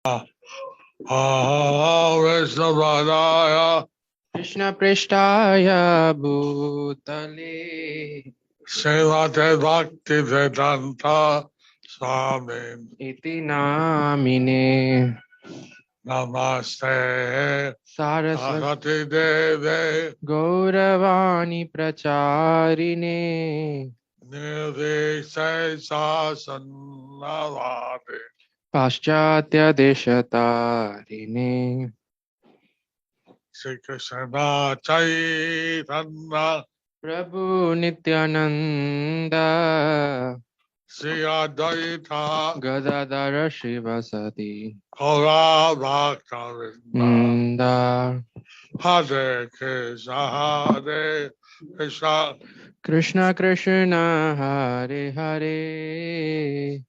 Vishnupadaya Krishna Prishtaya Bhutale Srimate Bhakti Vedanta Swami Iti Namine Namaste Saraswati Saraswati Deve Gauravani Pracharine Nirvishesa Sannavadi Paschatya Deshatarine Sri Krishna Chaitanya Prabhu Nityananda Sri Advaita Gadadhara Shivasati Gaura Bhakta Hare Krishna Hare Krishna Krishna Krishna Hare Hare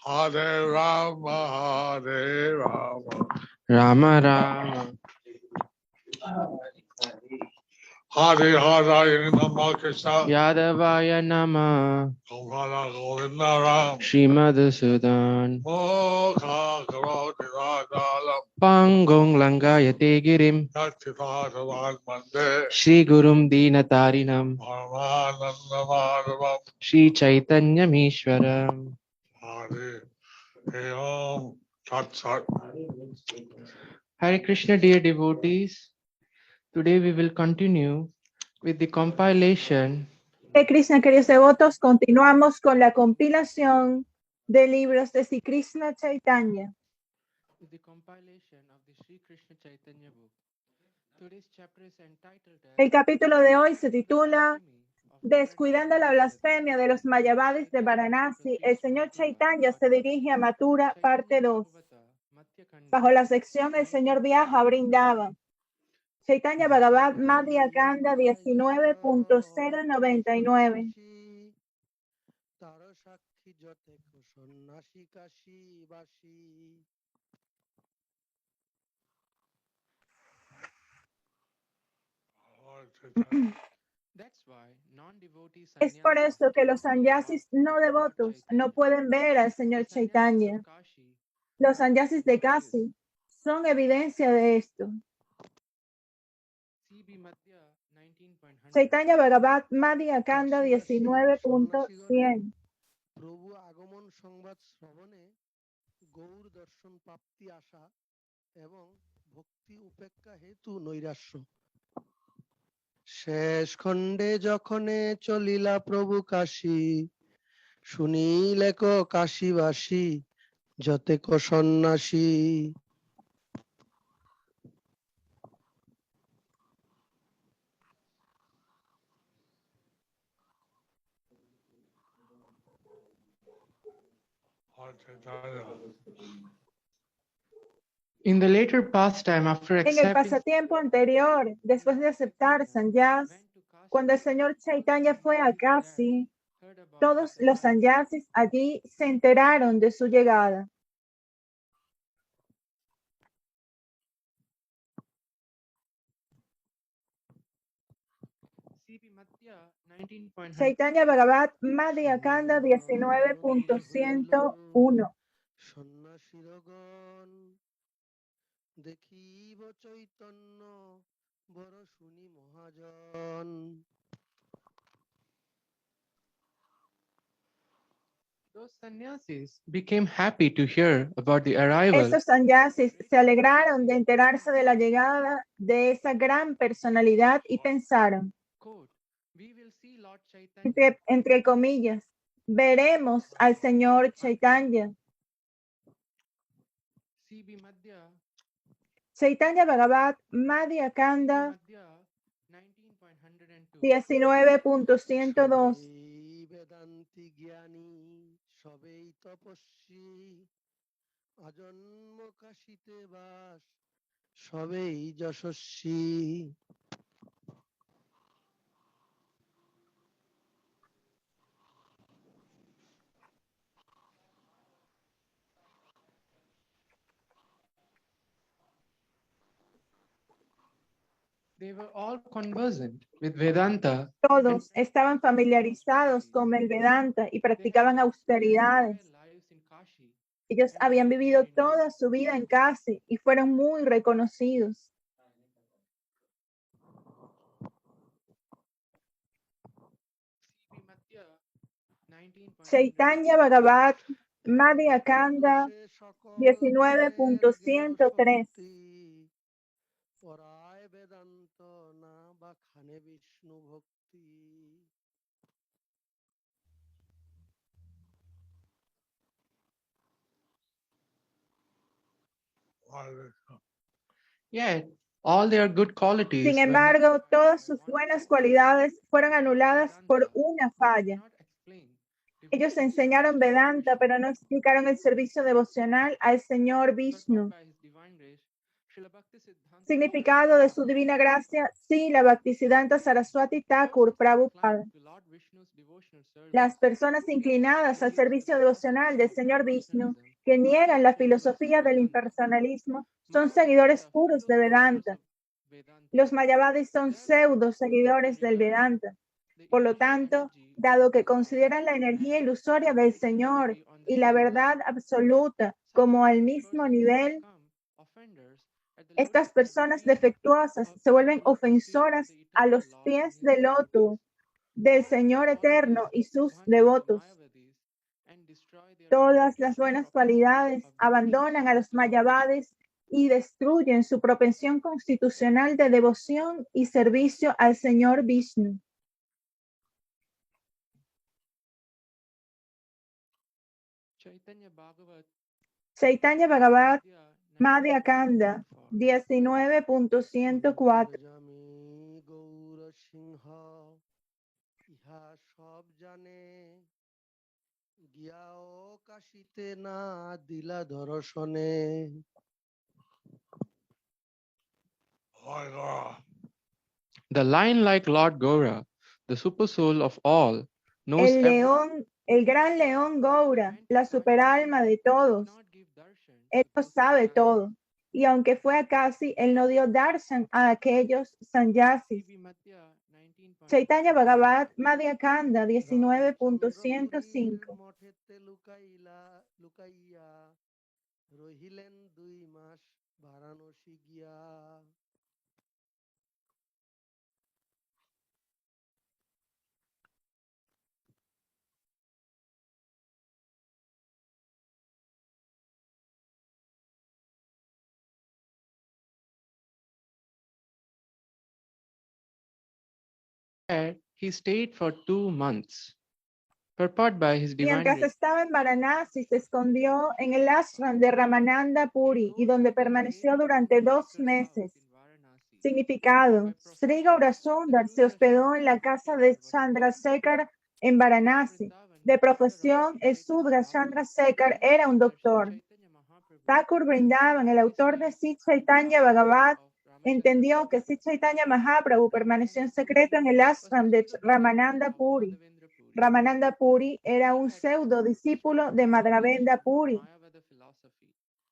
Hare Rama Hare Rama Rama Rama Hare Hare Nama Krishna Yadavaya Nama Govinda Govinda Ram Srimad Sudan Mokha Karoti Radalam Pangong Langayate Girim Yakti Bhagavan Mande Shri Gurum Dinatarinam Paramananda Madhavam Shri Chaitanya Mishwaram. Hare Om Tat Sat Hare Krishna, dear devotees. Today we will continue with the compilation Hare Krishna, queridos devotos, continuamos con la compilación de libros de Sri Krishna Chaitanya. with the compilation of the Sri Krishna Chaitanya book. Today's chapter is entitled as El capítulo de hoy se titula Blasphemy of Descuidando la blasfemia de los Mayavadis de Varanasi. El señor Chaitanya se dirige a Mathura, parte 2. Bajo la sección El señor viaja a Vrindavan. Chaitanya Bhagavad Madhya Kanda 19.099. Es por eso que los sannyasis no devotos no pueden ver al señor Chaitanya. Los sannyasis de Kasi son evidencia de esto. Chaitanya Bhagavad Madhya Kanda 19.100. প্রভু আগমন সংবাদ শ্রবণে গৌর দর্শন প্রাপ্তি আশা এবং ভক্তি উপেক্ষা হেতু নৈরাশ্য শেষ খণ্ডে যখনে চলিলা প্রভু কাশী শুনিলেক কাশীবাসী যতেক সন্ন্যাসী In the later pastime, after En el accepting pasatiempo anterior, después de aceptar sannyas, cuando el señor Chaitanya fue a Kasi, todos los sannyasis allí se enteraron de su llegada. Chaitanya Bhagavad Madhya Kanda 19.101. সন্ন্যাসীরগণ দেখিব চৈতন্য বড় শুনি মহাজন those sannyasis became happy to hear about the arrival Estos sannyasis se alegraron de enterarse de la llegada de esa gran personalidad y pensaron, quote, we will see Lord Chaitanya entre comillas, veremos al señor Chaitanya. CB Madhya Chaitanya Bhagavad Madhya Kanda 19.102 19.102. সবেই বেদান্তি জ্ঞানী সবেই তপস্বী আজন্ম কাশীতে বাস সবেই যশস্বী they were all conversant with Vedanta. Todos estaban familiarizados con el Vedanta y practicaban austeridades. Ellos habían vivido toda su vida en Kasi y fueron muy reconocidos. C.B. Madhya, 19.103. Chaitanya Bhagavat Madhya Kanda সে সকল 19.103. শক্তি, পরায় বেদান্ত না বা খানে বিষ্ণু ভক্তি। Yet, all their good qualities Sin were not embargo, todas sus one buenas flaw. cualidades fueron anuladas por Vedanta una could falla. not explain Ellos devotional enseñaron service to Vedanta, Vishnu. pero no explicaron el servicio devocional al Señor Purport Vishnu. by His divine grace, Srila Bhaktisiddhanta Significado de su divina gracia, sí, la Bhaktisiddhanta Saraswati Thakur Prabhupada. inclined to Lord Vishnu's devotional service, Las personas inclinadas al servicio devocional del Señor Vishnu, que niegan la filosofía del impersonalismo, son seguidores puros de Vedanta. Los Mayavadis son pseudo seguidores del Vedanta. Por lo tanto, dado que consideran la energía ilusoria del Señor y la verdad absoluta como al mismo nivel, estas personas defectuosas se vuelven ofensoras a los pies del loto del Señor eterno y sus devotos. Todas las buenas cualidades abandonan a los Mayavadis y destruyen su propensión constitucional de devoción y servicio al Señor Vishnu. Chaitanya Bhagavat Madhya Kanda 19.104. জামি গৌর সিংহ ইহা সব জানে, গিয়াও কাশিতে না দিলা দর্শনে। My God. The lion like Lord Gaura, the supersoul of all, knows El león, el gran león Gaura, la superalma de todos, él lo sabe todo. Y aunque fue a Kasi, él no dio darshan a aquellos sanyasis. Chaitanya Bhagavat Madhya Kanda 19.105. মঠেতে লুকাইয়া রহিলেন 2 মাস বারাণসী গিয়া। There he stayed for 2 months. Purport by His divine Mientras grace. estaba en Varanasi, se escondió en el ashram de Ramananda Puri y donde permaneció durante 2 meses. Significado: Sri Gaurasundar se hospedó en la casa de Chandrasekhar en Varanasi. De profesión, el Sudra Chandrasekhar era un doctor. Thakur Vrindavan, el autor de Sri Chaitanya Bhagavat, entendió que Sri Chaitanya Mahaprabhu permaneció en secreto en el ashram de Ramananda Puri. Ramananda Puri era un pseudo discípulo de Madhavendra Puri.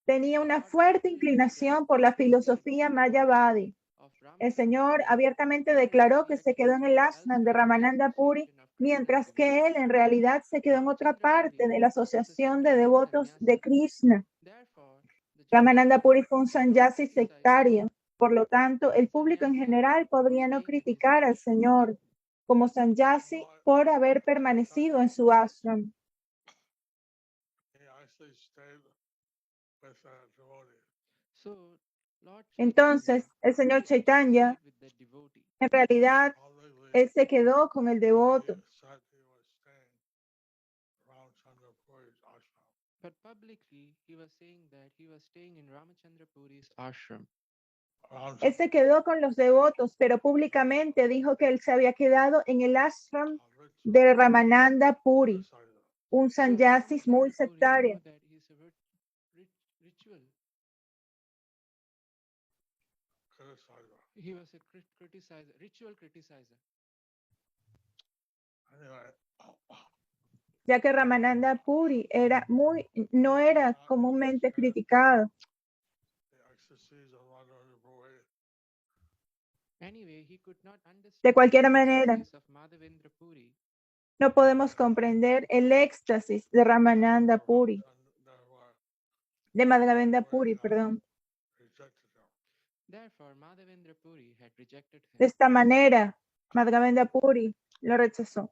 Tenía una fuerte inclinación por la filosofía Mayavadi. El Señor abiertamente declaró que se quedó en el ashram de Ramananda Puri, mientras que él en realidad se quedó en otra parte de la asociación de devotos de Krishna. Ramananda Puri fue un sannyasi sectario. Por lo tanto, el público en general podría no criticar al Señor como sannyasi por haber permanecido en su ashram. He actually stayed with that devotee. Entonces, el Señor Chaitanya, en realidad, Publicly, él se quedó con el he devoto. said he was staying around Chandrapuri's ashram. But publicly, he was saying that he was staying in Ramachandra Puri's ashram. Around Él se quedó con los devotos, pero públicamente dijo que él se había quedado en el ashram de Ramananda Puri, un sannyasi muy sectario. That he's a ritual. criticizer. He was a criticizer, ritual criticizer. Anyway, Ya que Ramananda Puri no era comúnmente criticado. the ecstasies of Madhavendra Puri Anyway, he could not understand De cualquier the manera, ecstasies of Madhavendra Puri. no podemos comprender el éxtasis de Ramananda Puri. de Madhavendra Puri, perdón. rejected him. Therefore, Madhavendra Puri had rejected him. De esta manera, Madhavendra Puri lo rechazó.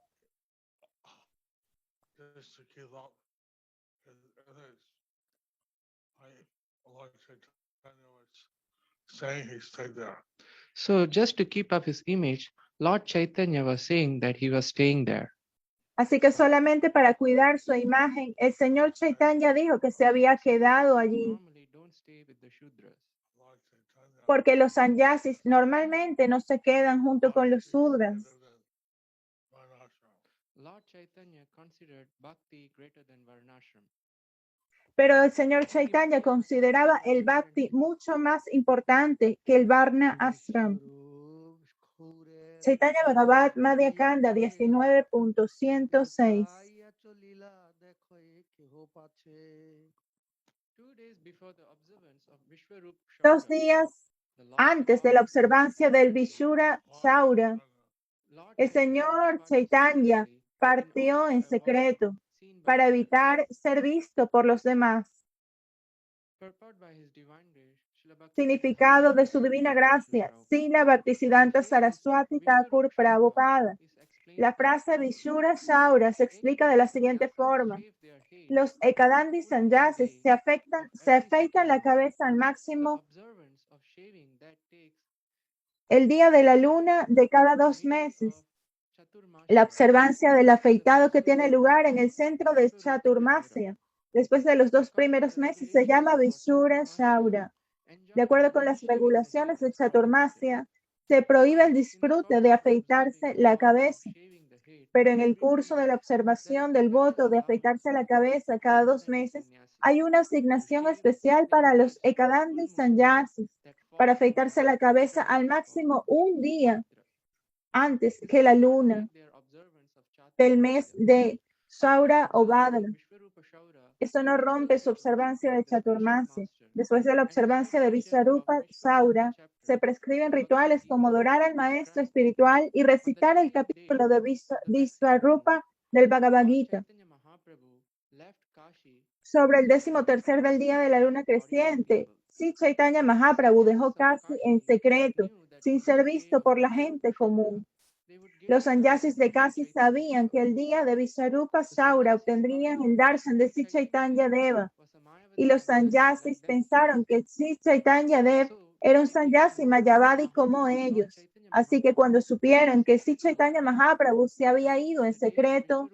Just to keep up his image, like Lord Chaitanya was saying he stayed there. So, just to keep up his image, Lord Chaitanya was saying that he was staying there. Así que solamente para cuidar su imagen, el señor Chaitanya dijo que se había quedado allí, Normally, don't stay with the Shudras. Lord Chaitanya porque los sannyasis normalmente no se quedan junto con los sudras. lived in Varnashram. Lord Chaitanya considered bhakti greater than Varnashram. Pero el señor Chaitanya consideraba el bhakti mucho más importante que el Varna Ashram. Chaitanya Bhagavat Madhya Kanda 19.106. 2 days before the observance of Vishwarup 2 Shaura, días the Lord antes de la observancia del Vishura Shaura, Lord el señor Chaitanya partió en secreto para evitar ser visto por los demás. Purport by His Divine Grace, Srila Bhakti Significado de su divina gracia, Srila Bhaktisiddhanta Saraswati Thakur Prabhupada. La frase Vishura Shaura se explica de la siguiente forma. Los Ekadandi Sannyasis se afeitan la cabeza al máximo el día de la luna de cada 2 meses. La observancia del afeitado que tiene lugar en el centro de Chaturmasya, después de los 2 primeros meses, se llama Vishura Shaura. De acuerdo con las regulaciones de Chaturmasya, se prohíbe el disfrute de afeitarse la cabeza, pero en el curso de la observación del voto de afeitarse la cabeza cada 2 meses, hay una asignación especial para los Ekadandi Sannyasis, para afeitarse la cabeza al máximo un día antes que la luna del mes de Shaura o Bhadra. Eso no rompe su observancia de Chaturmasya. Después de la observancia de Vishwarupa Shaura, se prescriben rituales como adorar al maestro espiritual y recitar el capítulo de Vishwarupa del Bhagavad Gita. Sobre el 13º del día de la luna creciente, Sri Chaitanya Mahaprabhu dejó Kashi en secreto, sin ser visto por la gente común. Los sannyasis de Kashi sabían que el día de Vishwarupa Shaura obtendrían el darshan de Sri Chaitanya Deva, y los sannyasis pensaron que Sri Chaitanya Dev era un sannyasi mayavadi como ellos. Así que cuando supieron que Sri Chaitanya Mahaprabhu se había ido en secreto,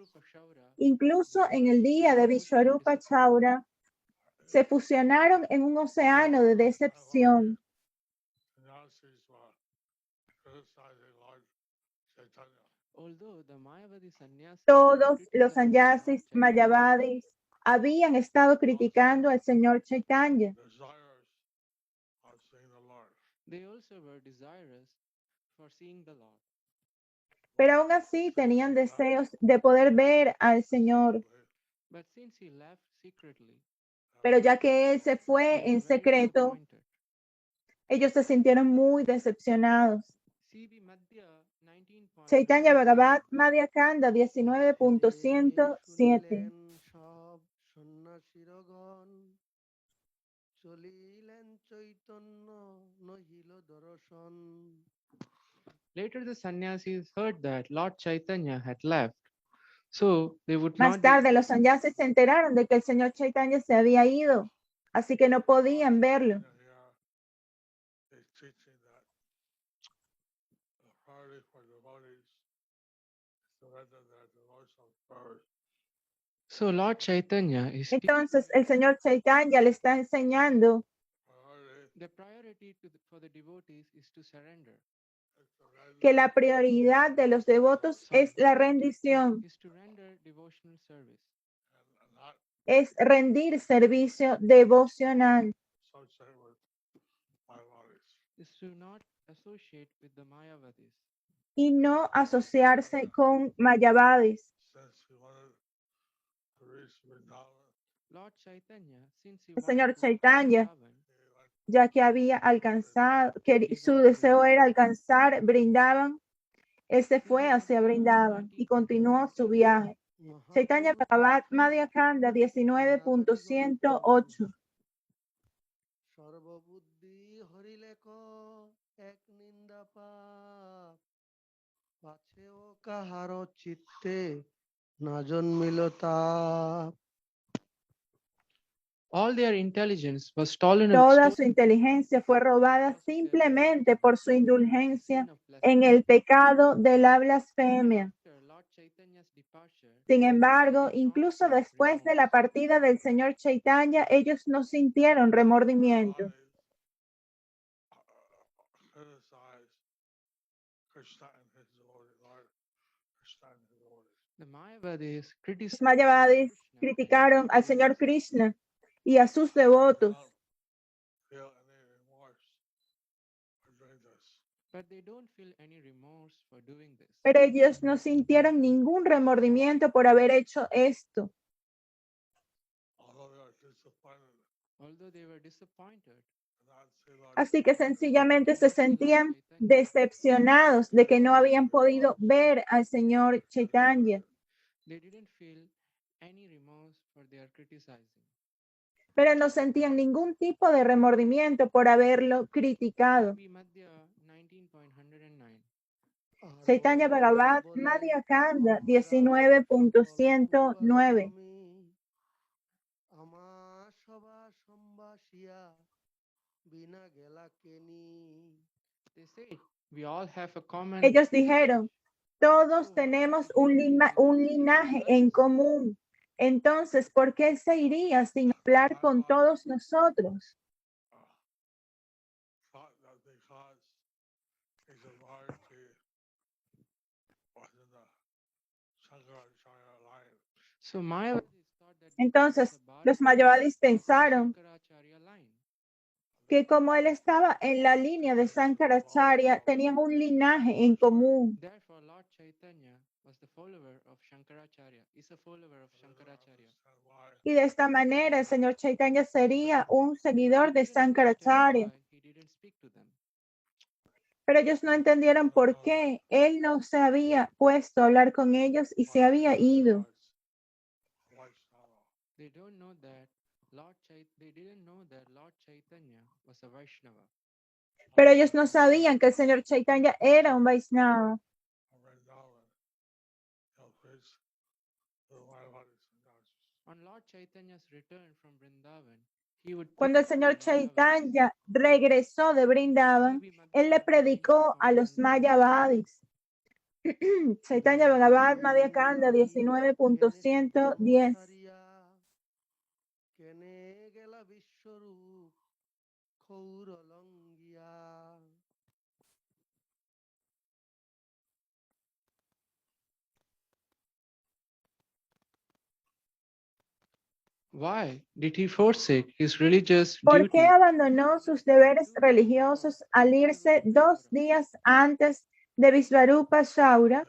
incluso en el día de Vishwarupa Shaura, se fusionaron en un océano de decepción. Sannyasis were criticizing Lord Chaitanya. Todos los sannyasis mayavadis habían estado criticando al señor Chaitanya. Desirous of seeing the Lord. They also were desirous for seeing the Lord. Pero aún así tenían deseos de poder ver al Señor. But since he left secretly, Pero ya que él se fue en secreto, ellos se sintieron muy decepcionados. CB Madhya 19.1 Chaitanya Bhagavat Madhya Kanda 19.107. সব সন্ন্যাসীরগণ চলিলেন চৈতন্য নহিল দর্শন। Later, the sannyasis heard that Lord Chaitanya had left, so they would Más not be tarde los sannyasis se enteraron de que el señor Chaitanya se había ido, así que no podían verlo. Here is teaching that the priority for devotees is to render their devotion first. So Lord Chaitanya is Entonces el señor Chaitanya le está enseñando Priority the priority for the devotees is to surrender. is to render que la prioridad de los devotos es la rendición, Is to render devotional service. and not es rendir servicio devocional. associate with my bodies. Is to not associate with the Mayavadis. Y no asociarse con mayavadis. Since he wanted to reach Vrindavan, Lord Chaitanya, since he El señor wanted to reach Chaitanya, Vrindavan, he went ya que había alcanzado, que su deseo era alcanzar Brindavan, él se fue hacia Brindavan y continuó su viaje. Chaitanya Bhagavat Madhya Kanda 19.108. ভাববুদ্ধি হরিলে ক এক নিন্দা পাপ পাছেও কাহার চিত্তে না জন্মিল তাপ। All their intelligence was stolen Toda su inteligencia fue robada simplemente por su indulgencia en el pecado de la blasfemia. Lord Chaitanya's departure. Sin embargo, incluso después de la partida del señor Chaitanya, ellos no sintieron remordimiento. Criticize Krishna and his devotee, Lord Krishna and his devotees. The Mayavadis Los criticized Mayavadis Krishna criticaron al señor Krishna y a sus devotos, Feel any remorse for doing this. but they don't feel any remorse for doing this. pero ellos no sintieron ningún remordimiento por haber hecho esto. Although they were disappointed, not see Lord Así que sencillamente se sentían decepcionados de que no habían podido ver al señor Chaitanya, They didn't feel any remorse for their criticizing. pero no sentían ningún tipo de remordimiento por haberlo criticado. Maybe Madhya 19.109. Chaitanya Bhagavat Madhya Kanda 19.109. আমার সভা সম্বাসিয়া বিনা গেলা কেনি। They say we all have a common Ellos dijeron, todos tenemos un linaje en común. Entonces, ¿por qué se iría sin hablar con todos nosotros? thought that because his authority was in the Shankaracharya line, So Mayavadis thought that Entonces, because los Mayavadis pensaron Shankaracharya line. que como él estaba en la línea de Sankaracharya, tenían un linaje en común. Therefore, Lord Chaitanya was the follower of Shankaracharya, is a follower of Shankaracharya. and why Y de esta manera, el señor Chaitanya sería un seguidor de Sankaracharya. Why he didn't speak to them. Pero ellos no entendieron por qué él no se había puesto a hablar con ellos y se había ido. Vaishnava. They don't know that they didn't know that Lord Chaitanya was a Vaishnava. Pero ellos no sabían que el señor Chaitanya era un Vaishnava. On Lord Chaitanya's return from Vrindavan, he would Cuando el señor Chaitanya regresó de Brindavan, él le predicó a los Mayavadis. Chaitanya Bhagavat Madhya Kanda 19.110. কেনে গেলা বিশ্বরূপ খৌর লঙ্গিয়া। Why did he forsake his religious ¿Por duty? qué abandonó sus deberes religiosos al irse 2 días antes de Visvarupa Shaura?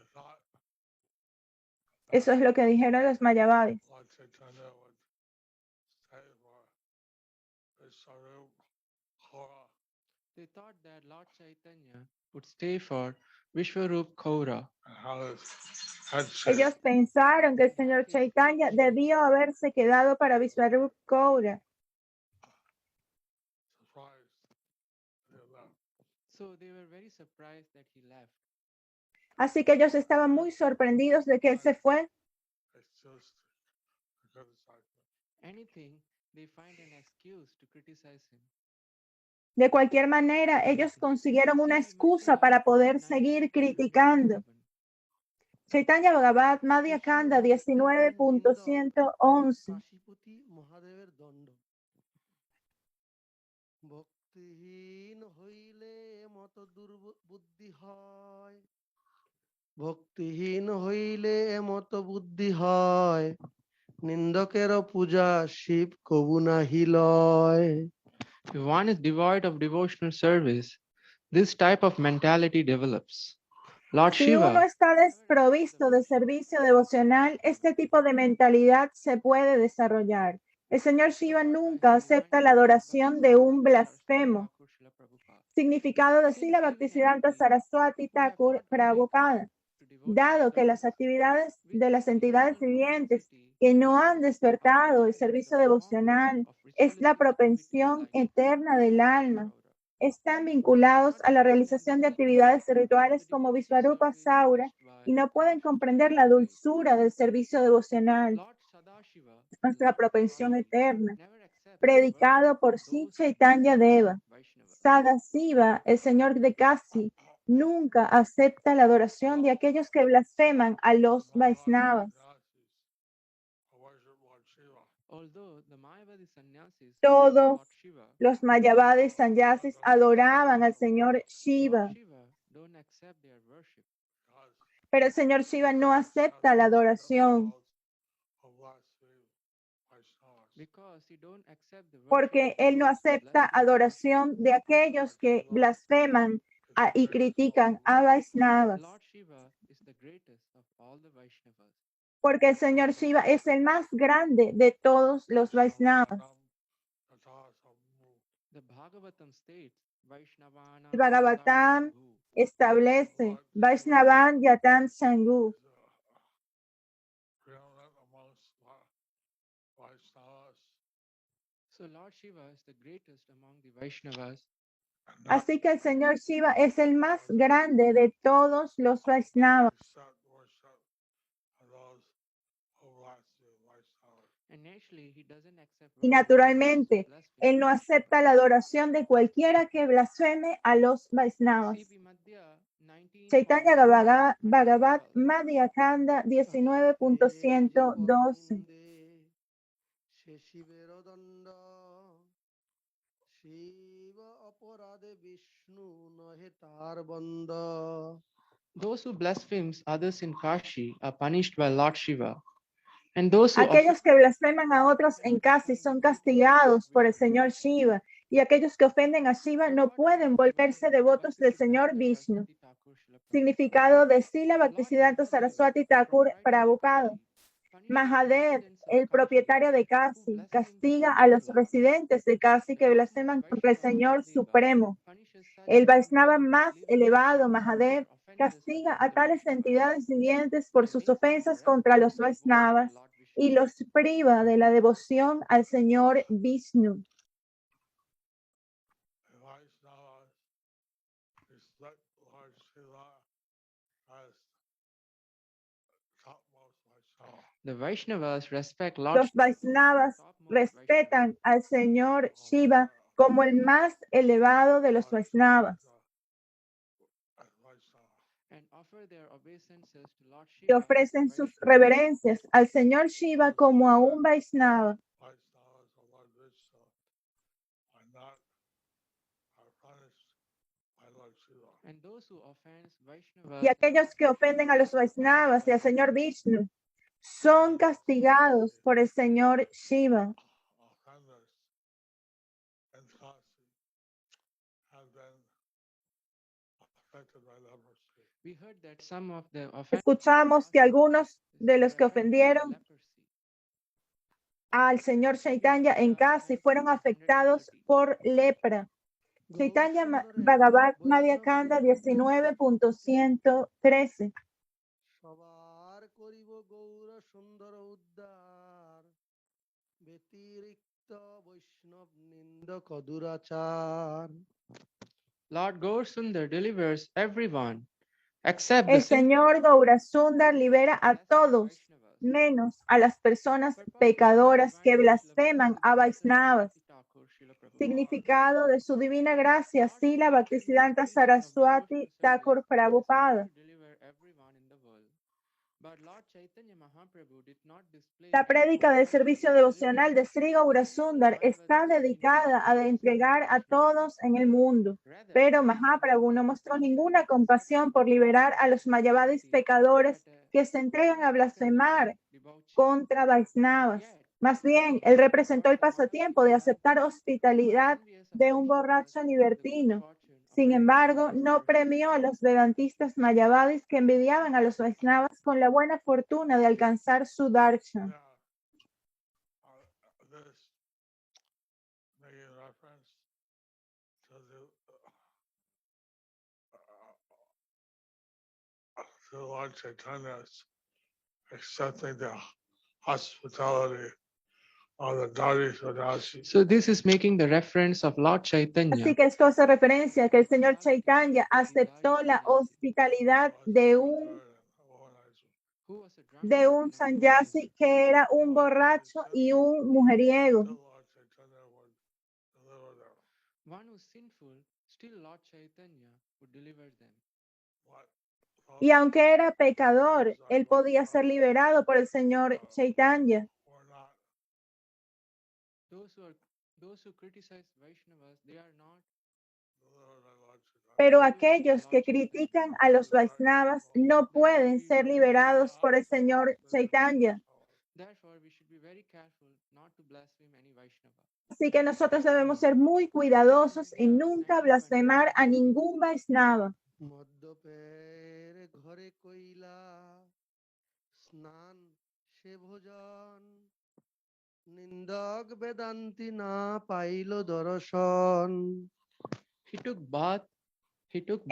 Eso es lo que dijeron los Mayavadis. They thought that Lord Chaitanya would stay for Vishwarup Kaura. Ellos pensaron que el señor Chaitanya debió haberse quedado para Visvarup Kaura. So they were very surprised that he left. Así que ellos estaban muy sorprendidos de que él se fue. Anything, they find an excuse to criticize him. De cualquier manera, ellos consiguieron una excusa para poder seguir criticando. Chaitanya Bhagavat Madhya Kanda 19.111. কাশীপতি মহাদেবের দণ্ড ভক্তিহীন হইলে মত দুর্বুদ্ধি হয় ভক্তিহীন হইলে মত বুদ্ধি হয় নিন্দকের পূজা শিব কবু নাহি লয়। If one is devoid of devotional service, this type of mentality develops. Lord Si uno Shiva está desprovisto de servicio devocional, este tipo de mentalidad se puede desarrollar. El señor Shiva nunca acepta la adoración de un blasfemo. Significado de Srila Bhaktisiddhanta Saraswati Thakur Prabhupada. Dado que las actividades de las entidades vivientes que no han despertado el servicio devocional, es la propensión eterna del alma. Están vinculados a la realización de actividades rituales como Vishvarupa Saura y no pueden comprender la dulzura del servicio devocional, nuestra propensión eterna, predicado por Sri Chaitanya Deva. Sadasiva, el señor de Kasi, nunca acepta la adoración de aquellos que blasfeman a los Vaisnavas. Todos los Mayavadis Sanyasis adoraban al señor Shiva, pero el señor Shiva no acepta la adoración porque él no acepta adoración de aquellos que blasfeman y critican a Vaisnavas. Porque el señor Shiva es el más grande de todos los Vaisnavas. El Bhagavatam establece Vaishnavan Yatan Sanghu. Así que el señor Shiva es el más grande de todos los Vaisnavas. Y naturalmente, él no acepta la adoración de cualquiera que blasfeme a los Vaisnavas. Chaitanya Bhagavat Madhya Kanda 19.112. Those who blaspheme others in Kashi are punished by Lord Shiva. And those who Aquellos que blasfeman a otros en Kasi son castigados por el señor Shiva, y aquellos que ofenden a Shiva no pueden volverse devotos del señor Vishnu. Significado de Srila Bhaktisiddhanta Saraswati Thakur Prabhupada. Mahadev, el propietario de Kasi, castiga a los residentes de Kasi que blasfeman contra el Señor Supremo. El Vaisnava más elevado, Mahadev, castiga a tales entidades vivientes por sus ofensas contra los Vaisnavas y los priva de la devoción al Señor Vishnu. the Vaishnavas respect Lord Los Vaisnavas respetan al Señor Shiva como el más elevado de los Vaisnavas and offer their obeisances to Lord y Shiva. ofrecen sus reverencias al Señor Shiva como a un Vaisnava. And those who offend Y Vaishnavas aquellos que ofenden a los Vaisnavas y al Señor Vishnu son castigados por el Señor Shiva. we heard that some of the offenders Escuchamos que algunos de los que ofendieron al Señor Chaitanya en Kasi fueron afectados por lepra. Chaitanya Bhagavat Madhya Kanda 19.113. সবার করিব গৌর সুন্দর উদ্ধার ব্যতিরিক্ত বৈষ্ণব নিন্দক দুরাচার Lord Gaur Sundar delivers everyone except the El Señor Gaurasundar libera a todos, menos a las personas pecadoras que blasfeman a Vaisnavas. Significado de su divina gracia, Srila Bhaktisiddhanta Saraswati Thakur Prabhupada. La prédica del servicio devocional de Sri Gaurasundar está dedicada a entregar a todos en el mundo, pero Mahaprabhu no mostró ninguna compasión por liberar a los Mayavadis pecadores que se entregan a blasfemar contra Vaisnavas. Más bien, él representó el pasatiempo de aceptar hospitalidad de un borracho libertino. Sin embargo, no premió a los vedantistas mayavadis que envidiaban a los Vaisnavas con la buena fortuna de alcanzar su darshan. Lord Chaitanya's accepting the hospitality of the Dari Sadasi. So this is making the reference of Lord Chaitanya. Así que esto hace referencia a que el señor Chaitanya aceptó la hospitalidad de un who was a drunkard de un and a sannyasi womanizer. que era un borracho y un mujeriego. Still Lord Chaitanya would deliver them. One who's sinful, still Lord Chaitanya would deliver them. What Y aunque era pecador, él podía ser liberado por el señor Chaitanya. were not Those who criticize Vaishnavas, they are not. delivered by Lord Chaitanya. Pero aquellos que critican a los Vaishnavas no pueden ser liberados por el señor Chaitanya. Therefore, we should be very careful not to blaspheme any Vaishnava. Así que nosotros debemos ser muy cuidadosos en nunca blasfemar a ningún Vaishnava. মদ্যপের ঘরে কইলা স্নান সে ভোজন নিন্দক বেদান্তি না পাইল দর্শন He took bath.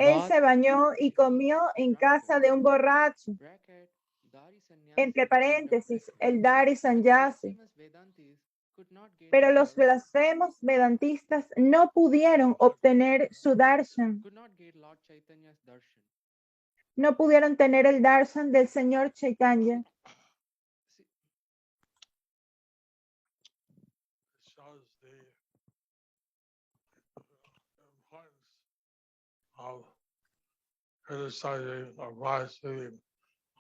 Él se bañó y comió en casa de un borracho. Bracket, Dari Sannyasi, Entre and paréntesis, bracket. el Dari Sannyasi. Blasphemous Vedantis could not get Pero the los darshan, blasfemos vedantistas no pudieron obtener su darshan, could not get Lord Chaitanya's darshan. no pudieron tener el darshan del señor Chaitanya. See, It shows the importance of criticizing or blaspheming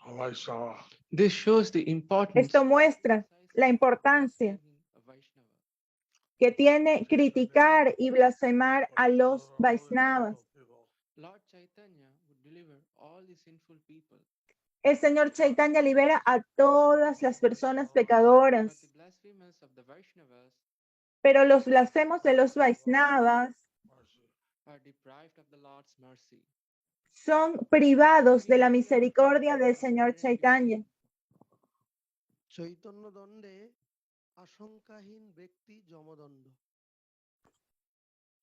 a Vaishnava. this shows the importance Esto muestra la importancia of Vaishnava. que tiene criticar y blasfemar a los Vaishnavas. Lord Chaitanya would deliver all the sinful people. El señor Chaitanya libera a todas las personas But pecadoras, the blasphemers of the Vaishnavas pero los blasfemos de los Vaishnavas are deprived of the Lord's mercy. son privados de la misericordia del señor Chaitanya. Chaitanya দণ্ডে আশঙ্কাহীন ব্যক্তি যমদণ্ড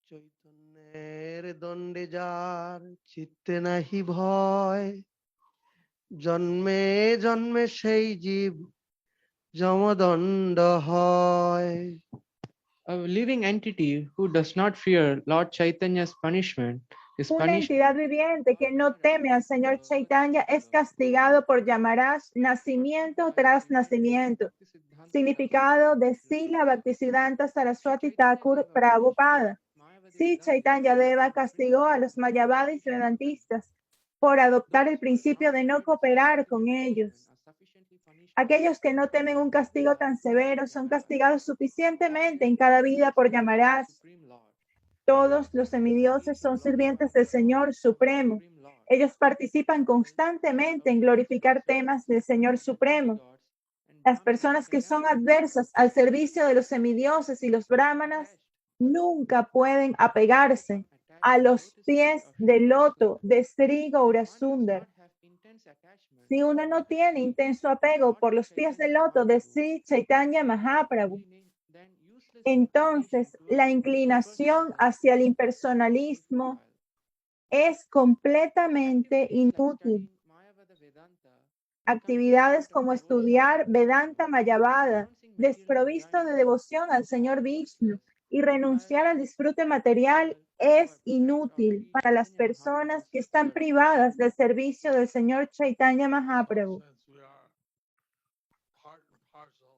চৈতন্যের দণ্ডে যার চিত্তে নাহি ভয় জন্মে জন্মে সেই জীব যমদণ্ড হয় A living entity who does not fear Lord Chaitanya's punishment is Una punished. entidad viviente que no teme al señor Chaitanya es castigado por Yamaraj nacimiento tras nacimiento. Significado de Srila Bhaktisiddhanta Saraswati Thakur Prabhupada. Sí, Chaitanya Deva castigó a los mayavadis vedantistas por adoptar el principio de no cooperar con ellos. Aquellos que no temen un castigo tan severo son castigados suficientemente en cada vida por Yamaraj. Todos los semidioses son sirvientes del Señor Supremo. Ellos participan constantemente en glorificar temas del Señor Supremo. Las personas que son adversas al servicio de los semidioses y los brahmanas nunca pueden apegarse a los pies del loto de Sri Gaurasundar. Si uno no tiene intenso apego por los pies del loto de Sri Chaitanya Mahaprabhu, entonces la inclinación hacia el impersonalismo es completamente inútil. Actividades como estudiar Vedanta Mayavada, desprovisto de devoción al Señor Vishnu y renunciar al disfrute material es inútil para las personas que están privadas del servicio del Señor Chaitanya Mahaprabhu. Since we are part and parcel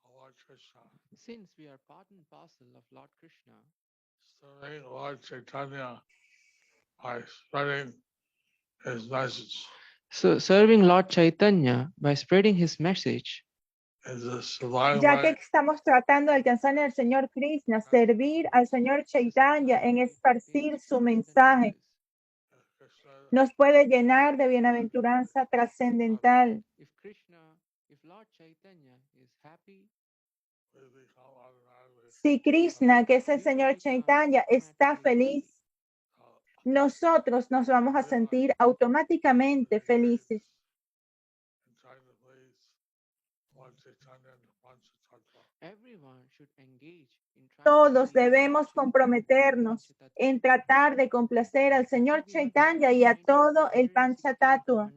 of Lord Krishna, Since we are part and parcel of Lord Krishna, serving Lord Chaitanya by spreading his message so serving Lord Chaitanya by spreading his message is the sublime Ya que way estamos tratando de alcanzar al Señor Krishna, servir al Señor Chaitanya en esparcir su mensaje Krishna nos puede llenar de bienaventuranza trascendental. If Lord Chaitanya is happy, will become automatically Si Krishna, que es el Señor Chaitanya, está feliz, nosotros nos vamos a sentir automáticamente felices. in trying to please Lord Chaitanya and Panchatattva. everyone should engage in trying to Todos please debemos Lord comprometernos Chaitanya. en tratar de complacer al Señor Chaitanya y a todo el Panchatattva.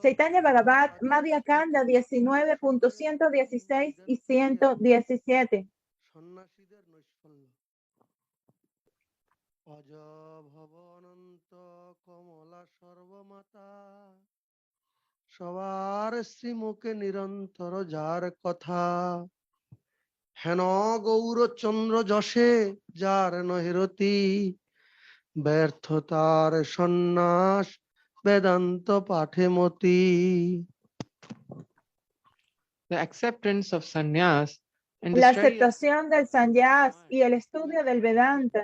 Chaitanya Bhagavat, Madhya Kanda 19.116 y 117. সন্ন্যাসীদের নৈষ্ফল্য অজ ভব অনন্ত কমলা সর্বমাতা সবার শ্রীমুখে নিরন্তর যার কথা হেন গৌরচন্দ্র যশে যার নহিরতি ব্যর্থতার সন্ন্যাস বেদান্ত পাঠে মতি The acceptance of sannyas and the La study of aceptación del sannyas y el estudio del Vedanta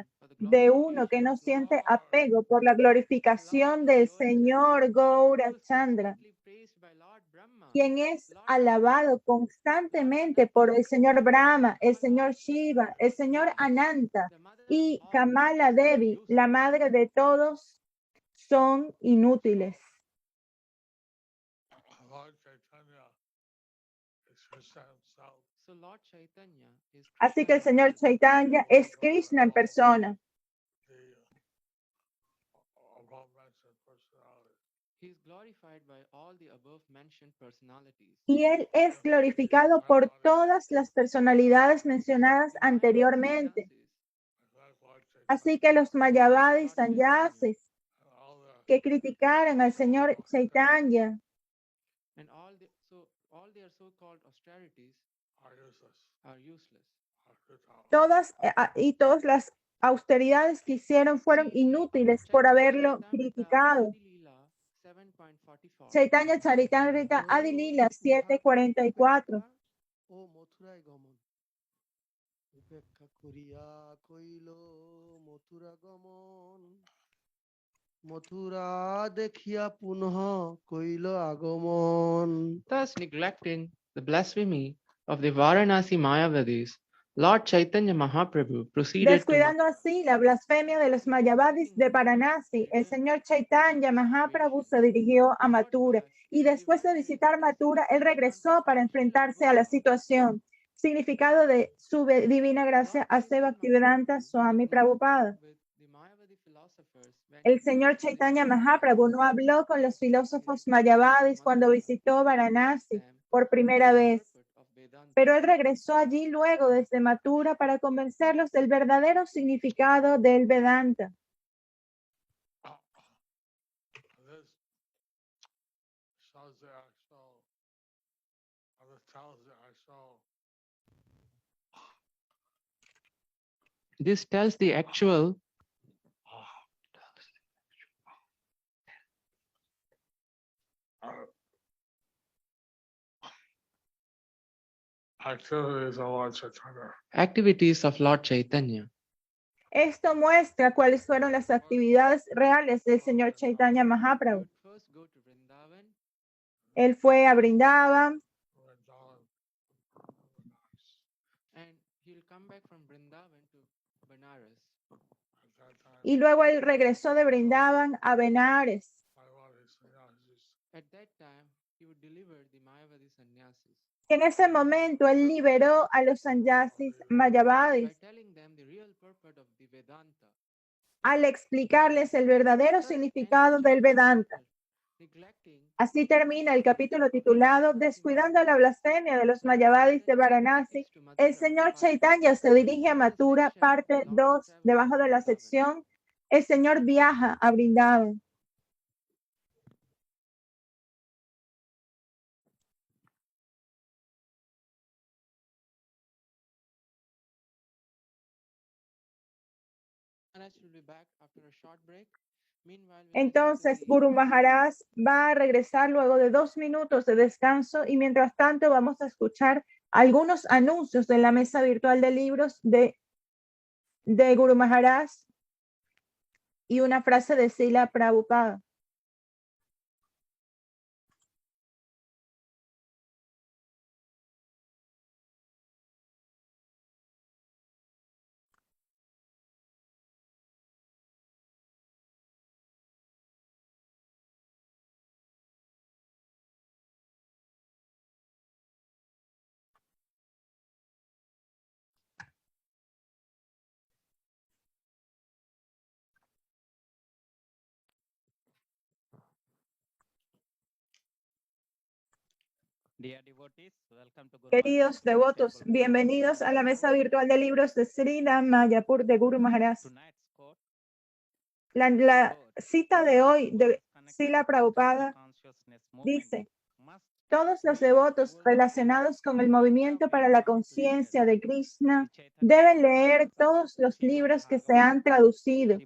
de uno que no siente apego por la glorificación del Señor Gaurachandra, quien es alabado constantemente por el Señor Brahma, el Señor Shiva, el Señor Ananta y Kamala Devi, la madre de todos, son inútiles. Lord Chaitanya is Krishna himself. So Lord Chaitanya is Así que el Krishna Señor himself. Chaitanya es Krishna en persona. The above mentioned personality. He is glorified by all the above mentioned personalities. Y él es glorificado por todas las personalidades mencionadas The Mayavadi anteriormente. sannyasis Like Lord Chaitanya Así que los Mayavadis, Lord Chaitanya sannyasis and all the que criticaron al Señor Chaitanya and all their so-called austerities are useless. are useless. Are futile. todas las austeridades que hicieron fueron See, inútiles por Chaitanya haberlo Charitamrita criticado. Adi Leela 7.44. Chaitanya Charitamrita Adi Lila 7:44. ও মথুরায় গমন উপেক্ষা করিয়া কইল মথুরা গমন মথুরা দেখিয়া পুনঃ কইল আগমন Thus neglecting the blasphemy of the Varanasi Mayavadis, Lord Chaitanya Mahaprabhu proceeded to Descuidando así la blasfemia de los Mayavadis de Varanasi, el señor Chaitanya Mahaprabhu se dirigió a Mathura y después de visitar Mathura, él regresó para enfrentarse a la situación. Significado de su divina gracia a Bhaktivedanta Swami Prabhupada. El señor Chaitanya Mahaprabhu no habló con los filósofos Mayavadis cuando visitó Varanasi por primera vez, pero él regresó allí luego desde Mathura para convencerlos del verdadero significado del Vedanta. This shows the actual, or this tells the actual This tells the actual activities of Lord Chaitanya. activities of Lord Chaitanya. Esto muestra cuáles fueron las actividades reales del señor Chaitanya He Mahaprabhu. would first go to Vrindavan, Él fue a Brindavan Vrindavan, and he'll come back from Vrindavan to Banaras. at that time, y luego él regresó de Brindavan a Benares. Mayavadi sannyasis At that time, he would deliver the Mayavadi sannyasis Y en ese momento él liberó a los sannyasis by mayavadis telling them the real purport of the Vedanta. al explicarles el verdadero significado del Vedanta. Neglecting Así termina el capítulo titulado Descuidando la blasfemia de los mayavadis de Varanasi. El señor Chaitanya se dirige a Mathura, parte 2, debajo de la sección El señor viaja a Brindavan. Maharaj will be back after a short break. Meanwhile, we'll listen to Entonces the Guru Maharaj va a regresar luego de 2 minutos de descanso y mientras tanto vamos a escuchar algunos anuncios de la mesa virtual de libros de Guru Maharaj y una frase de Srila Prabhupada. Queridos devotos, bienvenidos a la mesa virtual de libros de Srila Mayapur de Guru Maharaj. La cita de hoy de Srila Prabhupada dice: todos los devotos relacionados con el movimiento para la conciencia de Krishna deben leer todos los libros que se han traducido: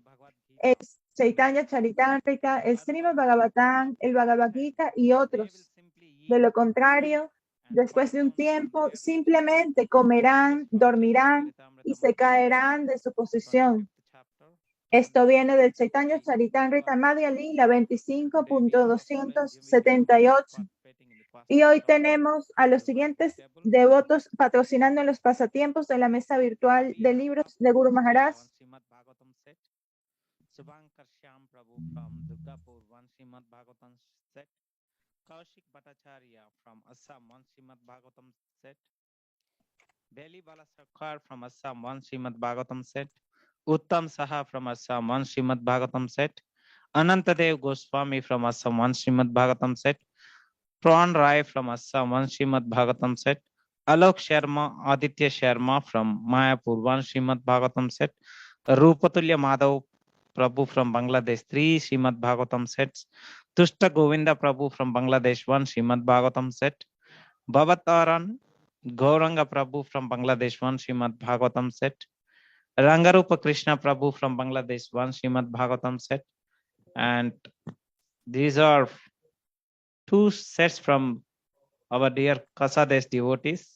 el Chaitanya Charitamrita, el Srimad Bhagavatam, el Bhagavad Gita y otros. De lo contrario, después de un tiempo, simplemente comerán, dormirán y se caerán de su posición. Esto viene del Chaitanya Charitamrita Madhya Lila 25.278. Y hoy tenemos a los siguientes devotos patrocinando los pasatiempos de la mesa virtual de libros de Guru Maharaj. Subankar Shyam Prabhu from Durgapur, one Srimad Bhagavatam set. Kaushik Bhattacharya from Assam, one Srimad Bhagavatam set. Beli Bala Sarkar from Assam, one Srimad Bhagavatam set. Uttam Saha from Assam, one Srimad Bhagavatam set. Anantadev Goswami from Assam, one Srimad Bhagavatam set. Prawn Rai from Assam, one Srimad Bhagavatam set. Alok Sharma, Aditya Sharma from Mayapur, one Srimad Bhagavatam set. Rupatulya Madhav Prabhu from Bangladesh, 3 Srimad Bhagavatam sets. Tushta Govinda Prabhu from Bangladesh, 1 Srimad Bhagavatam set. Bhavataran Gauranga Prabhu from Bangladesh, 1 Srimad Bhagavatam set. Rangarupa Krishna Prabhu from Bangladesh, 1 Srimad Bhagavatam set. And these are 2 sets from our dear Kasadesh devotees.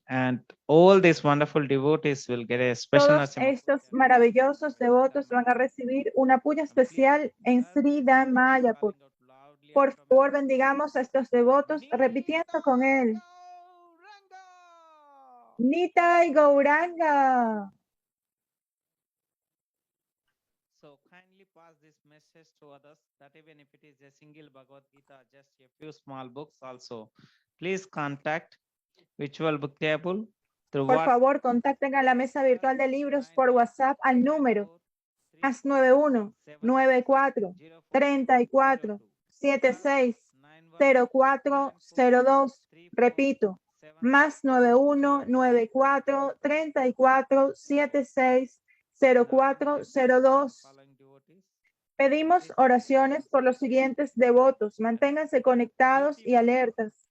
And all these wonderful devotees will get a special Todos estos maravillosos devotos van a recibir una puya especial en Sri Mayapur. Por favor, bendigamos a estos devotos repitiendo con él: Nitai Gauranga. So kindly pass this message to others, that even if it is a single Bhagavad Gita, just a few small books also, please contact Visual Book Table. Por favor, contacten a la mesa virtual de libros por WhatsApp al número +91 94 34 76 0402. Repito, +91 94 34 76 0402. Pedimos oraciones por los siguientes devotos. Manténganse conectados y alertas.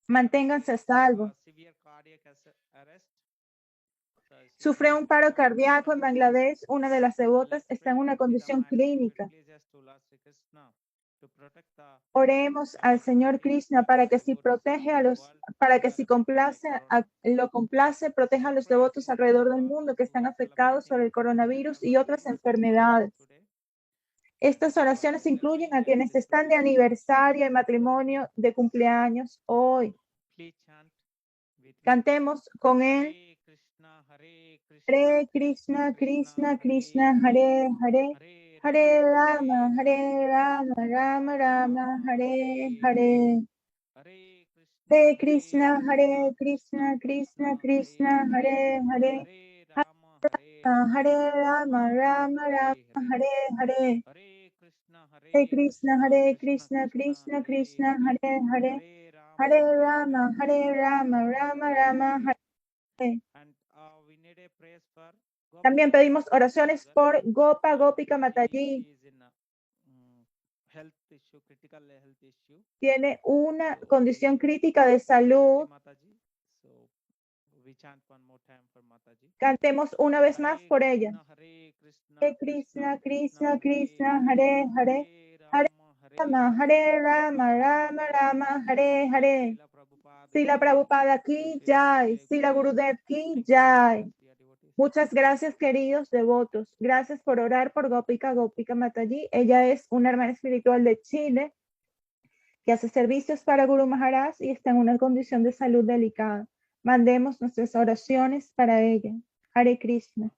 Manténganse a salvo. Sufre un paro cardíaco en Bangladesh. Una de las devotas está en una condición clínica. Oremos al Señor Krishna para que si lo complace, proteja a los devotos alrededor del mundo que están afectados por el coronavirus y otras enfermedades. Estas oraciones incluyen a quienes están de aniversario, de matrimonio, de cumpleaños hoy. Cantemos con él: Hare Krishna, Krishna Krishna, Hare Hare, Hare Rama, Rama Rama, Hare Hare. Hare Krishna, Krishna Krishna, Hare Hare, Hare Rama, Rama Hare Hare. Hare Krishna, Krishna Krishna, Hare Hare, Hare Rama, Rama Hare. También pedimos oraciones por Gopika Mataji. Tiene una condición crítica de salud. Cantemos una vez más por ella. Hare Krishna, Krishna Krishna, Hare Hare, Hare Rama, Rama Hare Hare. Srila Prabhupada ki jai, Srila Gurudev ki jai. Muchas gracias, queridos devotos. Gracias por orar por Gopika Mataji. Ella es una hermana espiritual de Chile que hace servicios para Guru Maharaj y está en una condición de salud delicada. Mandemos nuestras oraciones para ella. Hare Krishna.